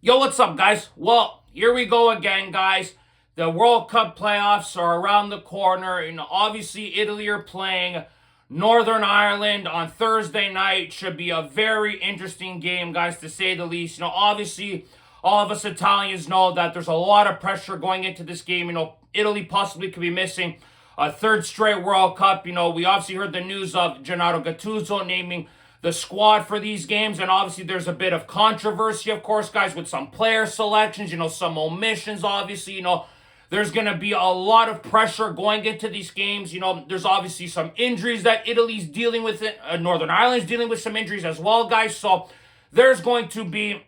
Yo, what's up, guys? Well, here we go again, guys. The World Cup playoffs are around the corner. Obviously, Italy are playing Northern Ireland on Thursday night. Should be a very interesting game, guys, to say the least. Obviously, all of us Italians know that there's a lot of pressure going into this game. Italy possibly could be missing a third straight World Cup. We obviously heard the news of Gennaro Gattuso naming the squad for these games, and obviously there's a bit of controversy, of course, guys, with some player selections, some omissions, obviously. There's going to be a lot of pressure going into these games. There's obviously some injuries that Italy's dealing with. Northern Ireland's dealing with some injuries as well, guys. So there's going to be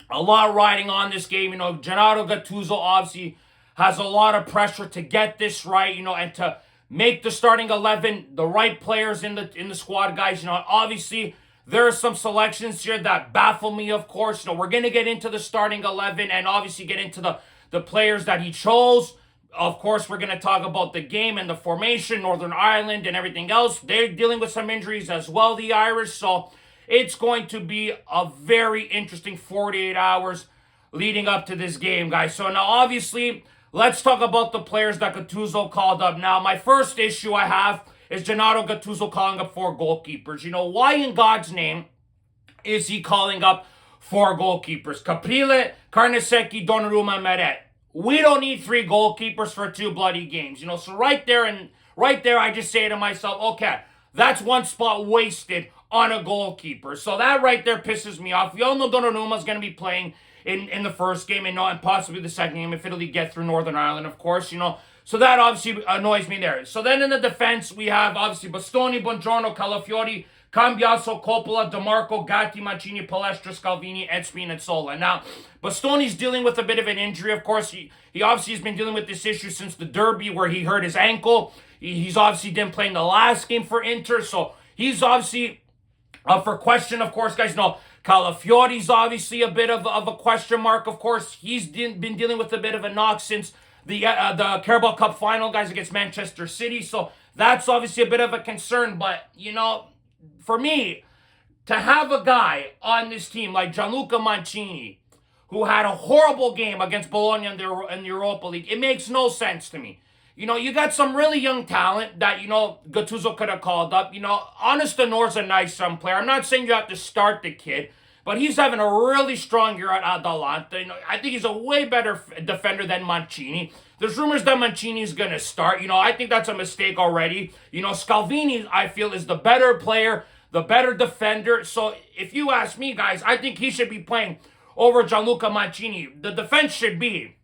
a lot riding on this game. Gennaro Gattuso obviously has a lot of pressure to get this right, and to make the starting 11 the right players in the squad, guys. Obviously there are some selections here that baffle me, of course. We're going to get into the starting 11 and obviously get into the players that he chose. Of course, we're going to talk about the game and the formation, Northern Ireland and everything else. They're dealing with some injuries as well, the Irish. So it's going to be a very interesting 48 hours leading up to this game, guys. So now, obviously, let's talk about the players that Gattuso called up. Now, my first issue I have is Gennaro Gattuso calling up 4 goalkeepers. Why in God's name is he calling up 4 goalkeepers? Caprile, Carnesecchi, Donnarumma, and Meret. We don't need 3 goalkeepers for 2 bloody games. So right there, I just say to myself, okay, that's 1 spot wasted on a goalkeeper. So that right there pisses me off. We all know Donnarumma's going to be playing in the first game and possibly the second game if Italy get through Northern Ireland, of course. So that obviously annoys me there. So then in the defense, we have obviously Bastoni, Buongiorno, Calafiori, Cambiaso, Coppola, DeMarco, Gatti, Mancini, Palestra, Scalvini, and Spinazzola. Now, Bastoni's dealing with a bit of an injury. Of course, he obviously has been dealing with this issue since the derby where he hurt his ankle. He's obviously didn't play in the last game for Inter, so he's obviously up for question, of course, guys. Calafiori's obviously a bit of a question mark, of course. He's been dealing with a bit of a knock since the Carabao Cup final, guys, against Manchester City. So that's obviously a bit of a concern. But, for me, to have a guy on this team like Gianluca Mancini, who had a horrible game against Bologna in the Europa League, it makes no sense to me. You got some really young talent that, Gattuso could have called up. Honest Tenor's a nice young player. I'm not saying you have to start the kid, but he's having a really strong year at Atalanta. I think he's a way better defender than Mancini. There's rumors that Mancini's going to start. I think that's a mistake already. Scalvini, I feel, is the better player, the better defender. So if you ask me, guys, I think he should be playing over Gianluca Mancini. The defense should be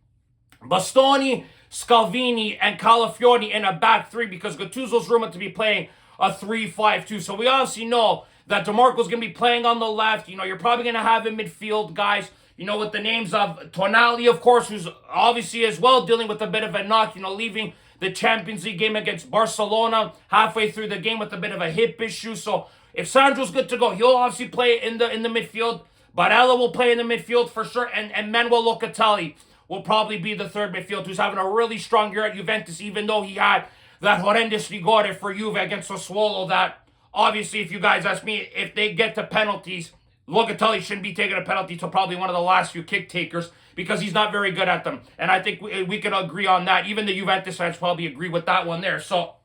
Bastoni, Scalvini, and Calafiori in a back 3 because Gattuso's rumored to be playing a 3-5-2. So we obviously know that DeMarco's going to be playing on the left. You're probably going to have in midfield, guys, with the names of Tonali, of course, who's obviously as well dealing with a bit of a knock, leaving the Champions League game against Barcelona halfway through the game with a bit of a hip issue. So if Sandro's good to go, he'll obviously play in the midfield. Barella will play in the midfield for sure, and Manuel Locatelli will probably be the third midfield, who's having a really strong year at Juventus, even though he had that horrendous rigore for Juve against Sassuolo that, obviously, if you guys ask me, if they get to penalties, Locatelli shouldn't be taking a penalty till probably one of the last few kick takers because he's not very good at them. And I think we can agree on that. Even the Juventus fans probably agree with that one there. So,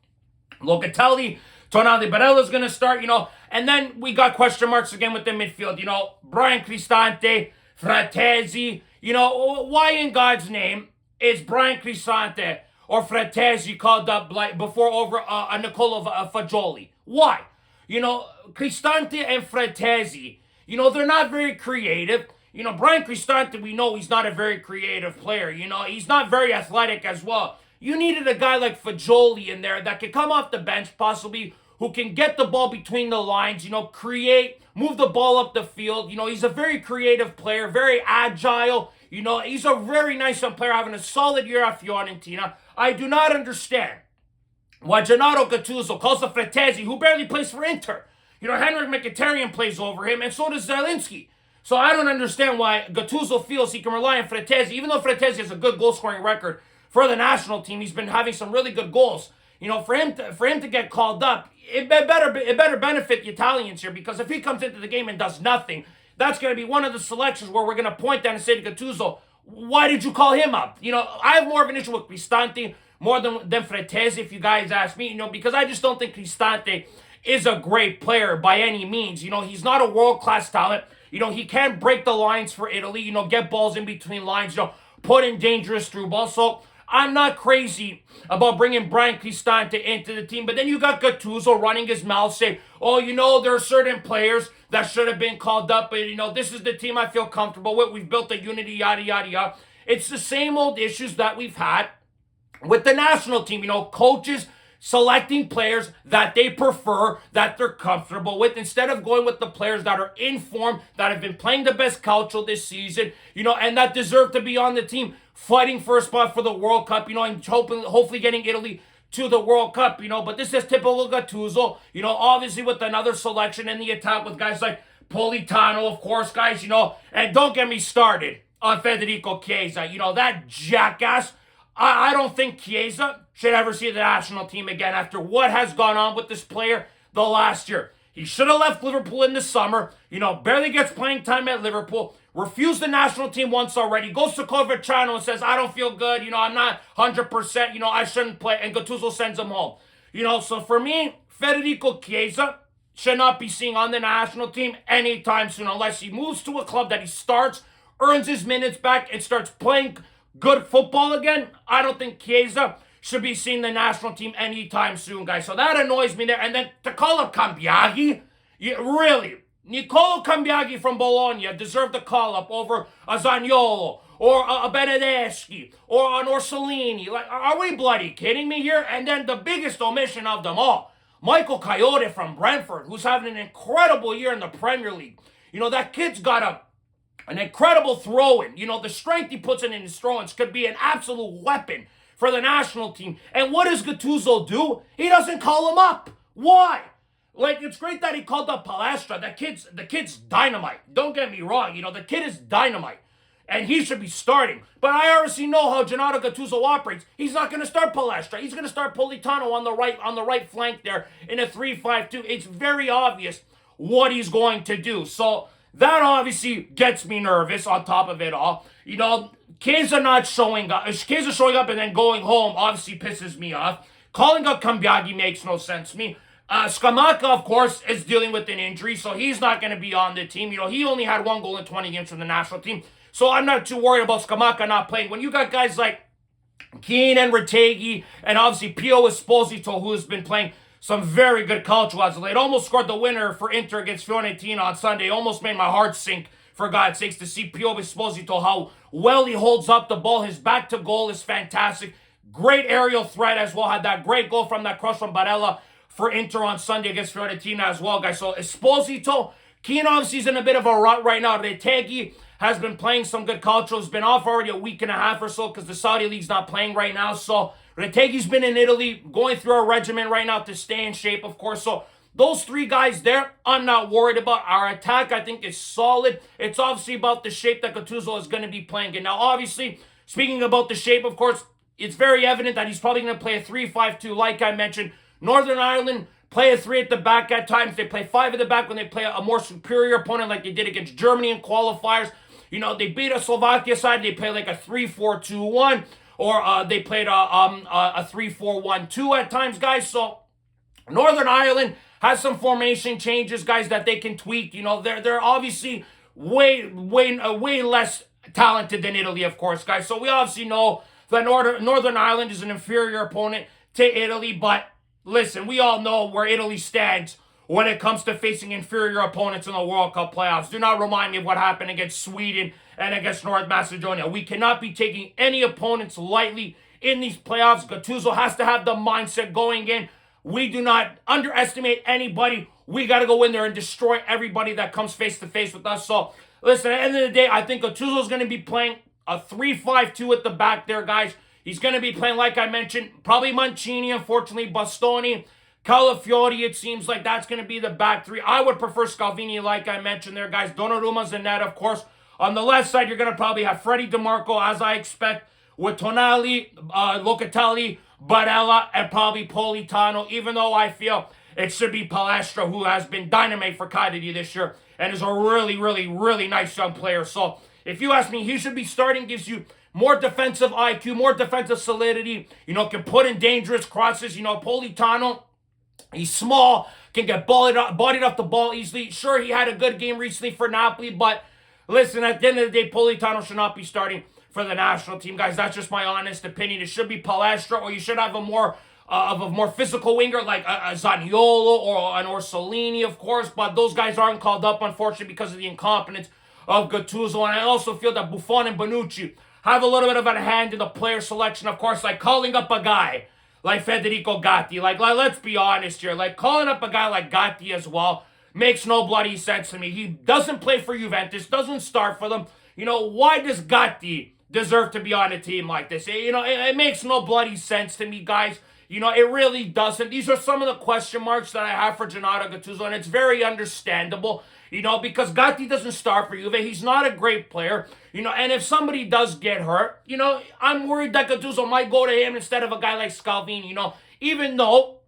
Locatelli, Tonali, Barella's going to start, and then we got question marks again with the midfield. Brian Cristante, Fratesi. Why in God's name is Brian Cristante or Fratesi called up before over Nicola Fagioli? Why? Cristante and Fratesi, they're not very creative. Brian Cristante, we know he's not a very creative player. He's not very athletic as well. You needed a guy like Fagioli in there that could come off the bench possibly, who can get the ball between the lines, create, move the ball up the field. He's a very creative player, very agile. He's a very nice young player having a solid year at Fiorentina. I do not understand why Gennaro Gattuso calls the Fratesi, who barely plays for Inter. Henrik Mkhitaryan plays over him, and so does Zelinski. So I don't understand why Gattuso feels he can rely on Fratesi, even though Fratesi has a good goal-scoring record for the national team. He's been having some really good goals. For him to get called up, it better benefit the Italians here, because if he comes into the game and does nothing, that's going to be one of the selections where we're going to point down and say to Gattuso, why did you call him up? I have more of an issue with Cristante more than Frattesi, if you guys ask me, because I just don't think Cristante is a great player by any means. He's not a world-class talent. He can break the lines for Italy, get balls in between lines, put in dangerous through balls. So I'm not crazy about bringing Brian Cristante into the team. But then you got Gattuso running his mouth saying, there are certain players that should have been called up. But, this is the team I feel comfortable with. We've built a unity, yada, yada, yada. It's the same old issues that we've had with the national team. Coaches selecting players that they prefer, that they're comfortable with, instead of going with the players that are in form, that have been playing the best calcio this season, and that deserve to be on the team, fighting for a spot for the World Cup, and hopefully getting Italy to the World Cup, But this is typical Gattuso, obviously with another selection in the attack with guys like Politano, of course, guys, and don't get me started on Federico Chiesa, that jackass. I don't think Chiesa should ever see the national team again after what has gone on with this player the last year. He should have left Liverpool in the summer, barely gets playing time at Liverpool, refused the national team once already, goes to Coverciano and says, I don't feel good, I'm not 100%, I shouldn't play, and Gattuso sends him home. So for me, Federico Chiesa should not be seen on the national team anytime soon unless he moves to a club that he starts, earns his minutes back, and starts playing good football again. I don't think Chiesa should be seeing the national team anytime soon, guys. So that annoys me there. And then to call up Cambiaghi, really, Nicolo Cambiaghi from Bologna deserved a call-up over a Zaniolo or a Benedeschi or an Orsolini. Like, are we bloody kidding me here? And then the biggest omission of them all, Michael Coyote from Brentford, who's having an incredible year in the Premier League. That kid's got an incredible throw-in. The strength he puts in his throw-ins could be an absolute weapon for the national team. And what does Gattuso do? He doesn't call him up. Why? Like, it's great that he called up Palestra. The kid's dynamite. Don't get me wrong. The kid is dynamite. And he should be starting. But I already know how Gennaro Gattuso operates. He's not going to start Palestra. He's going to start Politano on the right flank there in a 3-5-2. It's very obvious what he's going to do. So that obviously gets me nervous on top of it all. Chiesa not showing up. Chiesa showing up and then going home obviously pisses me off. Calling up Cambiaghi makes no sense to me. Scamacca, of course, is dealing with an injury, so he's not going to be on the team. He only had 1 goal in 20 games from the national team. So I'm not too worried about Scamacca not playing. When you got guys like Keane and Retegui and obviously Pio Esposito, who has been playing some very good calcio as of late. Almost scored the winner for Inter against Fiorentina on Sunday. Almost made my heart sink, for God's sakes, to see Pio Esposito, how well he holds up the ball. His back to goal is fantastic. Great aerial threat as well. Had that great goal from that cross from Barella for Inter on Sunday against Fiorentina as well, guys. So Esposito, Keane obviously is in a bit of a rut right now. Retegui has been playing some good calcio. He's been off already a week and a half or so because the Saudi League's not playing right now. So Retegui's been in Italy, going through a regimen right now to stay in shape, of course. So those 3 guys there, I'm not worried about. Our attack, I think, is solid. It's obviously about the shape that Gattuso is going to be playing in. Now, obviously, speaking about the shape, of course, it's very evident that he's probably going to play a 3-5-2, like I mentioned. Northern Ireland play a 3 at the back at times. They play 5 at the back when they play a more superior opponent like they did against Germany in qualifiers. They beat a Slovakia side. They play like a 3-4-2-1. Or they played a 3-4-1-2 at times, guys. So Northern Ireland has some formation changes, guys, that they can tweak. They're obviously way less talented than Italy, of course, guys. So we obviously know that Northern Ireland is an inferior opponent to Italy. But listen, we all know where Italy stands when it comes to facing inferior opponents in the World Cup playoffs. Do not remind me of what happened against Sweden and against North Macedonia. We cannot be taking any opponents lightly in these playoffs. Gattuso has to have the mindset going in. We do not underestimate anybody. We got to go in there and destroy everybody that comes face-to-face with us. So, listen, at the end of the day, I think Gattuso is going to be playing a 3-5-2 at the back there, guys. He's going to be playing, like I mentioned, probably Mancini, unfortunately, Bastoni, Calafiori. It seems like that's going to be the back 3. I would prefer Scalvini, like I mentioned there, guys. Donnarumma's in net, of course. On the left side, you're going to probably have Freddie DeMarco, as I expect, with Tonali, Locatelli, Barella, and probably Politano, even though I feel it should be Palestra, who has been dynamite for Cagliari this year and is a really, really, really nice young player. So if you ask me, he should be starting, gives you more defensive IQ, more defensive solidity, can put in dangerous crosses. Politano, he's small, can get bodied off the ball easily. Sure, he had a good game recently for Napoli, but listen, at the end of the day, Politano should not be starting for the national team, guys. That's just my honest opinion. It should be Palestra, or you should have a more physical winger like a Zaniolo or an Orsolini, of course, but those guys aren't called up, unfortunately, because of the incompetence of Gattuso. And I also feel that Buffon and Bonucci have a little bit of a hand in the player selection, of course, like calling up a guy like Federico Gatti. Like let's be honest here, like calling up a guy like Gatti as well makes no bloody sense to me. He doesn't play for Juventus, doesn't start for them. Why does Gatti deserve to be on a team like this? It makes no bloody sense to me, guys. It really doesn't. These are some of the question marks that I have for Gennaro Gattuso, and it's very understandable, because Gatti doesn't start for Juve. He's not a great player, and if somebody does get hurt, I'm worried that Gattuso might go to him instead of a guy like Scalvini, even though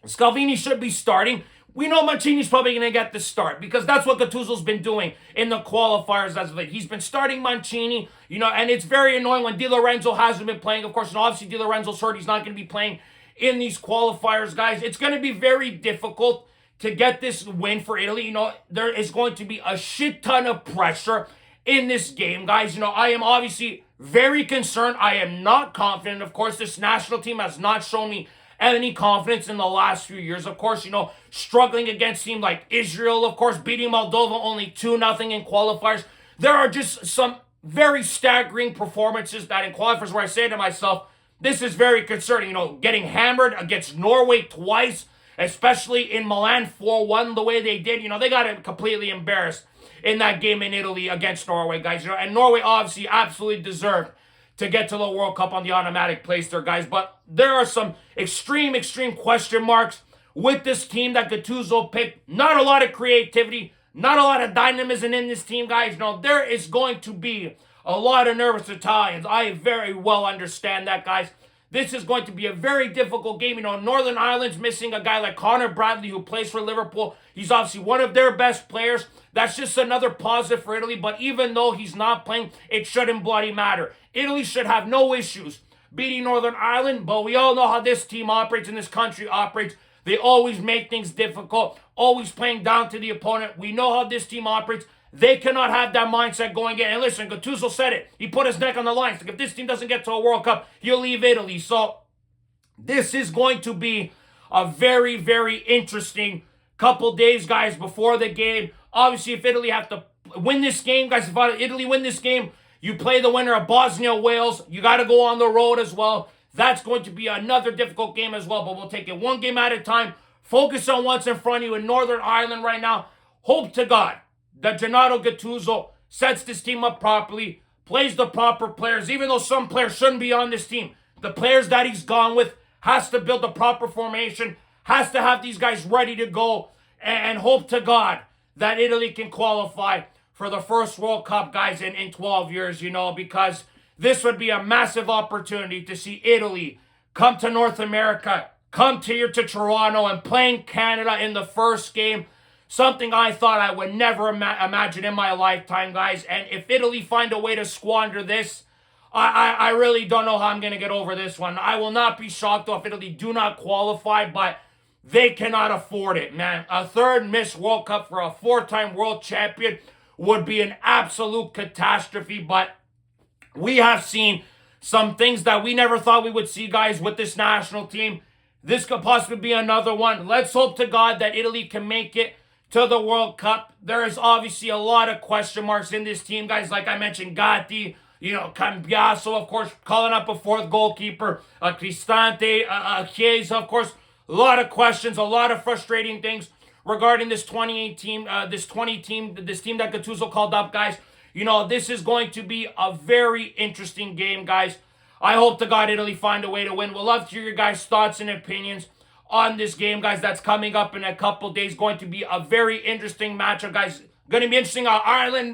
Scalvini should be starting. We know Mancini's probably going to get the start because that's what Gattuso's been doing in the qualifiers as of late. He's been starting Mancini, and it's very annoying when Di Lorenzo hasn't been playing. Of course, and obviously Di Lorenzo's hurt. He's not going to be playing in these qualifiers, guys. It's going to be very difficult to get this win for Italy. There is going to be a shit ton of pressure in this game, guys. I am obviously very concerned. I am not confident. Of course, this national team has not shown me any confidence in the last few years. Of course, struggling against teams like Israel, of course, beating Moldova only 2-0 in qualifiers. There are just some very staggering performances that in qualifiers where I say to myself, this is very concerning. Getting hammered against Norway twice, especially in Milan 4-1 the way they did. They got completely embarrassed in that game in Italy against Norway, guys. And Norway obviously absolutely deserved to get to the World Cup on the automatic place there, guys. But there are some extreme question marks with this team that Gattuso picked. Not a lot of creativity, not a lot of dynamism in this team, guys. There is going to be a lot of nervous Italians. I very well understand that, guys. This is going to be a very difficult game. Northern Ireland's missing a guy like Connor Bradley who plays for Liverpool. He's obviously one of their best players. That's just another positive for Italy. But even though he's not playing, it shouldn't bloody matter. Italy should have no issues beating Northern Ireland, but we all know how this team operates and this country operates. They always make things difficult, always playing down to the opponent. We know how this team operates. They cannot have that mindset going in. And listen, Gattuso said it. He put his neck on the line. Like, if this team doesn't get to a World Cup, he'll leave Italy. So this is going to be a very, very interesting couple days, guys, before the game. Obviously, if Italy have to win this game, guys, if Italy win this game, you play the winner of Bosnia-Wales. You got to go on the road as well. That's going to be another difficult game as well, but we'll take it one game at a time. Focus on what's in front of you in Northern Ireland right now. Hope to God that Gennaro Gattuso sets this team up properly, plays the proper players, even though some players shouldn't be on this team. The players that he's gone with has to build the proper formation, has to have these guys ready to go, and hope to God that Italy can qualify for the first World Cup, guys, in 12 years, because this would be a massive opportunity to see Italy come to North America, come here to Toronto and playing Canada in the first game. Something I thought I would never imagine in my lifetime, guys. And if Italy find a way to squander this, I really don't know how I'm going to get over this one. I will not be shocked though if Italy do not qualify, but they cannot afford it, man. A third missed World Cup for a four-time world champion would be an absolute catastrophe. But we have seen some things that we never thought we would see, guys, with this national team. This could possibly be another one. Let's hope to God that Italy can make it to the World Cup. There is obviously a lot of question marks in this team, guys. Like I mentioned, Gatti, Cambiaso, of course, calling up a fourth goalkeeper, Cristante, Chiesa, of course. A lot of questions, a lot of frustrating things regarding this 28 team, this team that Gattuso called up, guys. This is going to be a very interesting game, guys. I hope to God Italy find a way to win. We'll love to hear your guys' thoughts and opinions on this game, guys. That's coming up in a couple days. Going to be a very interesting matchup, guys. Going to be interesting how Ireland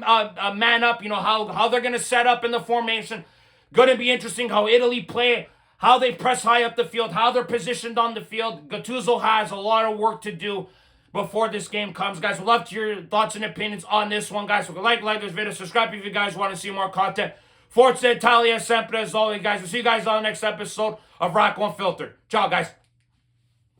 man up, how they're going to set up in the formation. Going to be interesting how Italy play, how they press high up the field, how they're positioned on the field. Gattuso has a lot of work to do before this game comes, guys. We'd love to hear your thoughts and opinions on this one, guys. So like this video, subscribe if you guys want to see more content. Forza Italia sempre, as always, guys. We'll see you guys on the next episode of Rocco Unfiltered. Ciao, guys.